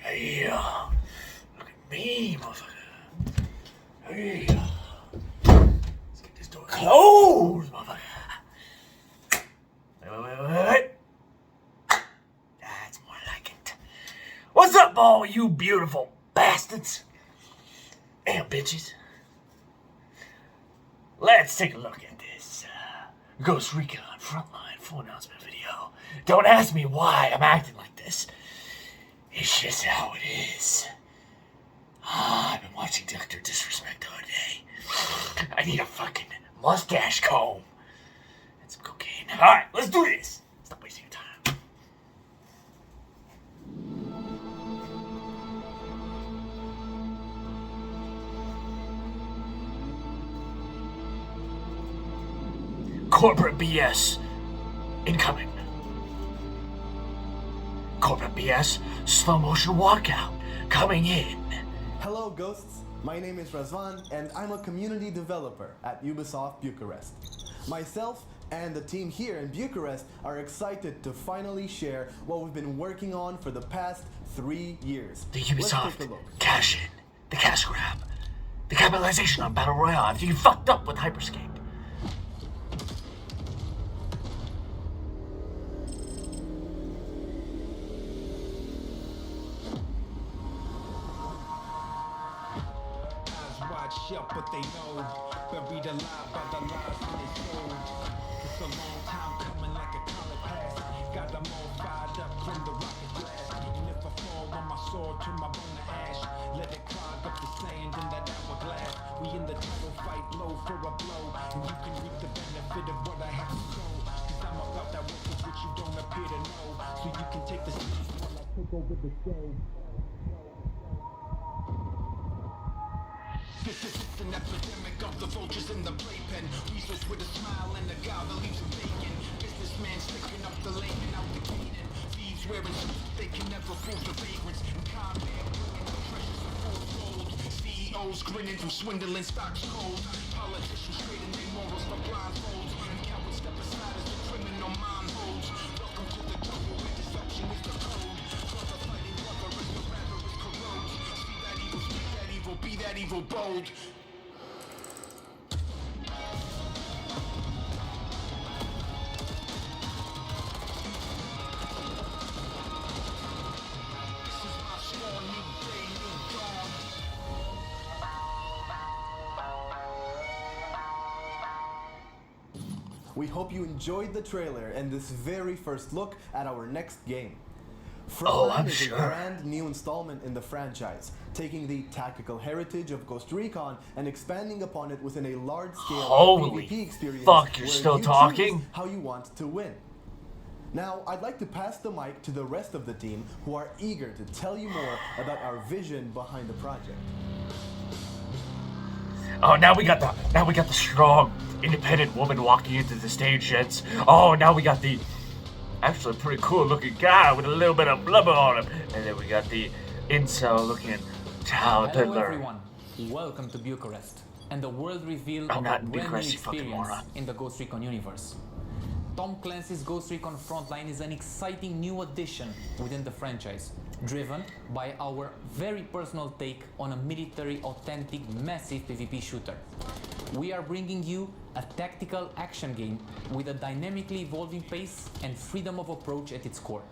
Hey, look at me, motherfucker. Hey, let's get this door closed, motherfucker. Wait. That's more like it. What's up, all you beautiful bastards and bitches? Let's take a look at this Ghost Recon Frontline full announcement video. Don't ask me why I'm acting like this. It's just how it is. I've been watching Dr. Disrespect all day. I need a fucking mustache comb and some cocaine. Alright, let's do this. Stop wasting your time. Corporate BS incoming. Corporate BS slow motion walkout coming in. Hello Ghosts, my name is Razvan and I'm a community developer at Ubisoft Bucharest. Myself and the team here in Bucharest are excited to finally share what we've been working on for the past 3 years. The Ubisoft cash in, the cash grab, the capitalization on Battle Royale after you fucked up with Hyperscape. Up, but they know, buried alive by the lies in their soul. It's a long time coming like a college pass. Got them all fired up from the rocket blast. And if I fall on my sword, turn my bone to ash. Let it clog up the sand in that hourglass. We in the devil fight low for a blow. And you can reap the benefit of what I have to sow. Cause I'm about that work which you don't appear to know. So you can take the stage while I take over the show. This is an epidemic of the vultures in the playpen. Weasels with a smile and a guy that leaves them vacant. Businessmen sticking up the lane and out the gate. Thieves wearing suits, they can never fool the vagrants. And con man bringing the treasures of full gold. CEOs grinning from swindling stocks cold. Politicians trading their morals for blindfolds. And cowards step aside as the criminal mind holds. Welcome to the jungle where deception is the code. Brother fighting brother as the rapper is corrodes. See that evil, speak that evil, be that evil bold. We hope you enjoyed the trailer and this very first look at our next game. Frontline is a brand new installment in the franchise, taking the tactical heritage of Ghost Recon and expanding upon it within a large-scale PvP experience. Fuck, you're still talking? How you want to win. Now, I'd like to pass the mic to the rest of the team who are eager to tell you more about our vision behind the project. Oh, now we got the strong, independent woman walking into the stage, gents. Oh, now we got the actually pretty cool looking guy with a little bit of blubber on him. And then we got the incel looking town Hello peddler. everyone, welcome to Bucharest and the world reveal of a brand new experience in the Ghost Recon universe. Tom Clancy's Ghost Recon Frontline is an exciting new addition within the franchise, driven by our very personal take on a military authentic massive PvP shooter. We are bringing you a tactical action game with a dynamically evolving pace and freedom of approach at its core.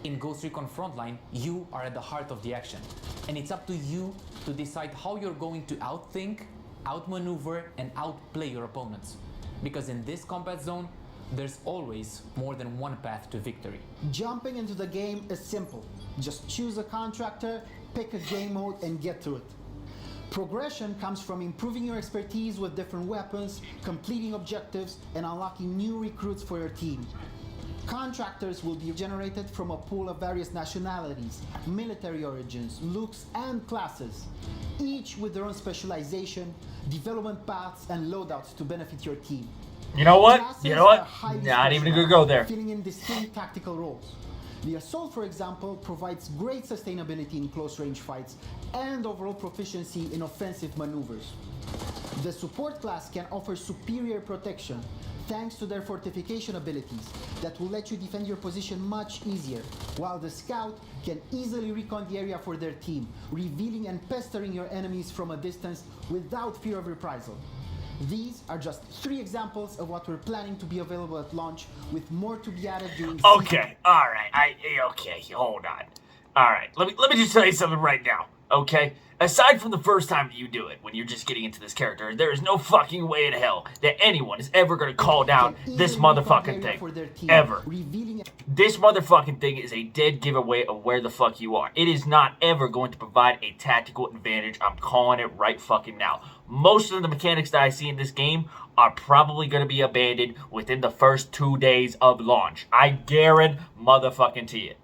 In Ghost Recon Frontline, you are at the heart of the action, and it's up to you to decide how you're going to outthink, outmaneuver, and outplay your opponents. Because in this combat zone, there's always more than one path to victory. Jumping into the game is simple. Just choose a contractor, pick a game mode, and get to it. Progression comes from improving your expertise with different weapons, completing objectives, and unlocking new recruits for your team. Contractors will be generated from a pool of various nationalities, military origins, looks, and classes, each with their own specialization, development paths, and loadouts to benefit your team. You know what? Classes You know what? are highly Not even specialized, gonna go there. filling in distinct tactical roles. The Assault, for example, provides great sustainability in close-range fights and overall proficiency in offensive maneuvers. The Support class can offer superior protection, thanks to their fortification abilities that will let you defend your position much easier, while the scout can easily recon the area for their team, revealing and pestering your enemies from a distance without fear of reprisal. These are just 3 examples of what we're planning to be available at launch, with more to be added during Okay, alright, okay, hold on. Alright, let me just tell you something right now, okay? Aside from the first time that you do it, when you're just getting into this character, there is no fucking way in hell that anyone is ever gonna call down this motherfucking thing. Ever. This motherfucking thing is a dead giveaway of where the fuck you are. It is not ever going to provide a tactical advantage. I'm calling it right fucking now. Most of the mechanics that I see in this game are probably going to be abandoned within the first 2 days of launch. I guarantee motherfucking it.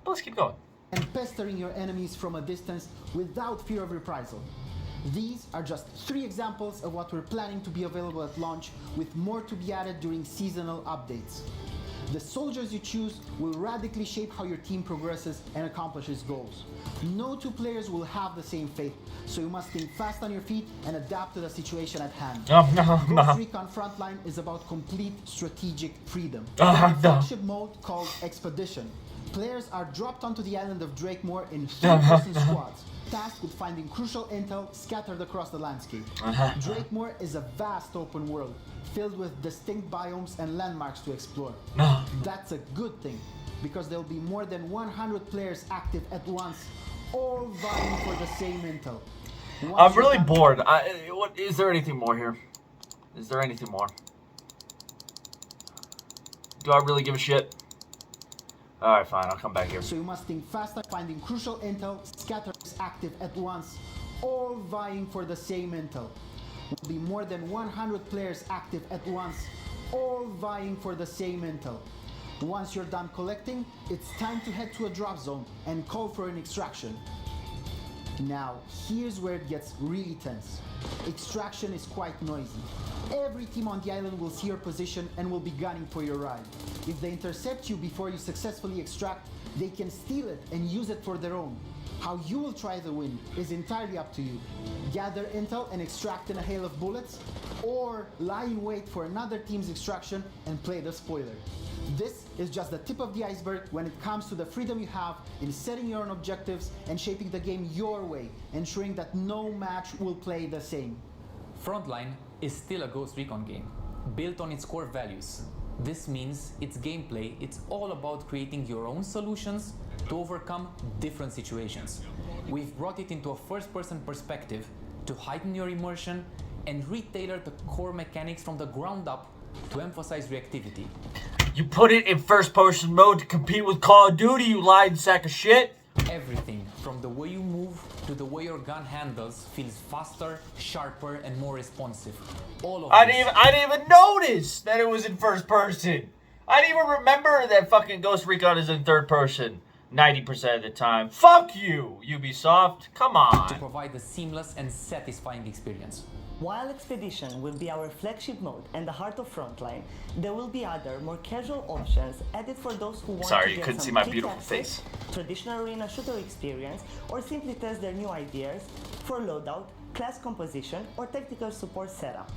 But let's keep going. And pestering your enemies from a distance without fear of reprisal. These are just 3 examples of what we're planning to be available at launch, with more to be added during seasonal updates. The soldiers you choose will radically shape how your team progresses and accomplishes goals. No 2 players will have the same fate, so you must think fast on your feet and adapt to the situation at hand. Ghost Recon Frontline is about complete strategic freedom. A flagship mode called Expedition. Players are dropped onto the island of Drakemore in 3-person squads, tasked with finding crucial intel scattered across the landscape. Drakemore is a vast open world, filled with distinct biomes and landmarks to explore. That's a good thing, because there'll be more than 100 players active at once, all vying for the same intel. I'm really bored. Is there anything more here? Is there anything more? Do I really give a shit? Alright, fine, I'll come back here. So you must think faster, finding crucial intel scattered active at once, all vying for the same intel. Will be more than 100 players active at once, all vying for the same intel. Once you're done collecting, it's time to head to a drop zone and call for an extraction. Now, here's where it gets really tense. Extraction is quite noisy. Every team on the island will see your position and will be gunning for your ride. If they intercept you before you successfully extract, they can steal it and use it for their own. How you will try to win is entirely up to you. Gather intel and extract in a hail of bullets, or lie in wait for another team's extraction and play the spoiler. This is just the tip of the iceberg when it comes to the freedom you have in setting your own objectives and shaping the game your way, ensuring that no match will play the same. Frontline is still a Ghost Recon game, built on its core values. This means its gameplay, it's all about creating your own solutions to overcome different situations. We've brought it into a first-person perspective to heighten your immersion and retailor the core mechanics from the ground up to emphasize reactivity. You put it in first-person mode to compete with Call of Duty, you lying sack of shit? Everything, from the way you move to the way your gun handles, feels faster, sharper, and more responsive. All of I didn't even notice that it was in first person. I didn't even remember that fucking Ghost Recon is in third person 90% of the time. Fuck you, Ubisoft. Come on. To provide a seamless and satisfying experience. While Expedition will be our flagship mode and the heart of Frontline, there will be other, more casual options added for those who want to you get couldn't some see my quick beautiful access, face. traditional arena shooter experience, or simply test their new ideas for loadout, class composition, or tactical support setup.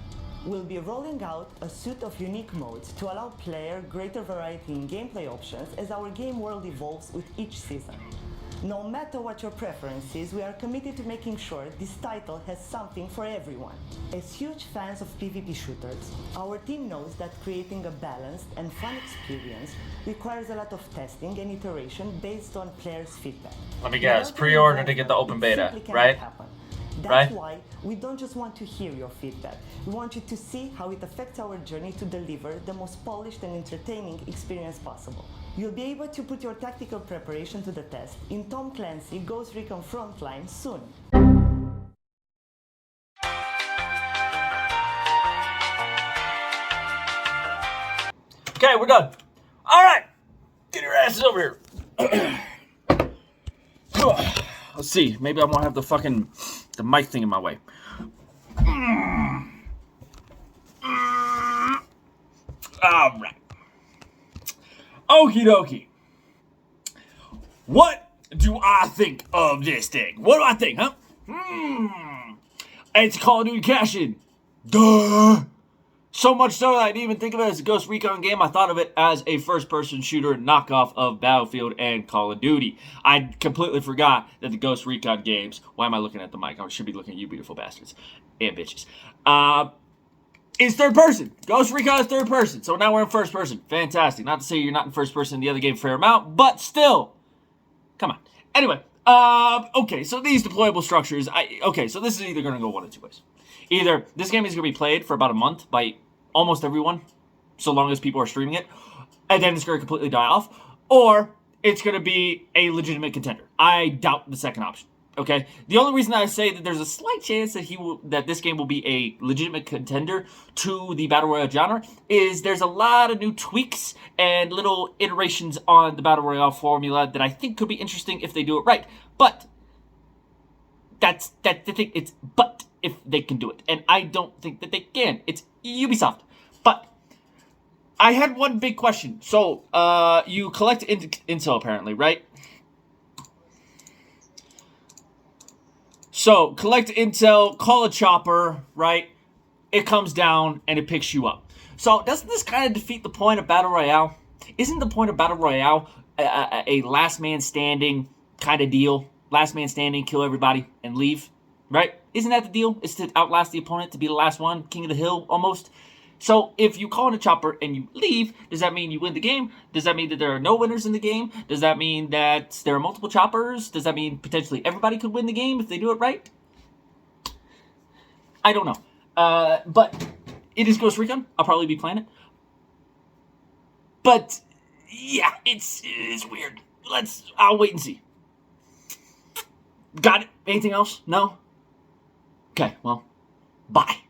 We'll be rolling out a suite of unique modes to allow player greater variety in gameplay options as our game world evolves with each season. No matter what your preference is, we are committed to making sure this title has something for everyone. As huge fans of PvP shooters, our team knows that creating a balanced and fun experience requires a lot of testing and iteration based on players' feedback. Let me guess, pre-order to get the open beta, right? That's why we don't just want to hear your feedback. We want you to see how it affects our journey to deliver the most polished and entertaining experience possible. You'll be able to put your tactical preparation to the test in Tom Clancy Ghost Recon Frontline soon. Okay, we're done. All right, get your asses over here. Let's see. Maybe I won't have the mic thing in my way. All right. Okie dokie. What do I think of this thing? What do I think, huh? It's Call of Duty cash-in. Duh. So much so that I didn't even think of it as a Ghost Recon game. I thought of it as a first-person shooter knockoff of Battlefield and Call of Duty. I completely forgot that the Ghost Recon games... Why am I looking at the mic? I should be looking at you beautiful bastards and bitches. Is third person. Ghost Recon is third person. So now we're in first person. Fantastic. Not to say you're not in first person in the other game fair amount, but still. Come on. Anyway, okay, so these deployable structures, so this is either going to go one of two ways. Either this game is going to be played for about a month by almost everyone, so long as people are streaming it, and then it's going to completely die off, or it's going to be a legitimate contender. I doubt the second option. Okay, the only reason I say that there's a slight chance that this game will be a legitimate contender to the Battle Royale genre is there's a lot of new tweaks and little iterations on the Battle Royale formula that I think could be interesting if they do it right. But that's the thing. It's but if they can do it, and I don't think that they can. It's Ubisoft. But I had one big question. So you collect intel apparently, right? So, collect intel, call a chopper, right? It comes down and it picks you up. So, doesn't this kind of defeat the point of Battle Royale? Isn't the point of Battle Royale a last man standing kind of deal? Last man standing, kill everybody, and leave, right? Isn't that the deal? It's to outlast the opponent, to be the last one, king of the hill, almost. So, if you call in a chopper and you leave, does that mean you win the game? Does that mean that there are no winners in the game? Does that mean that there are multiple choppers? Does that mean potentially everybody could win the game if they do it right? I don't know. But it is Ghost Recon. I'll probably be playing it. But, yeah, it's weird. I'll wait and see. Got it? Anything else? No? Okay, well, bye.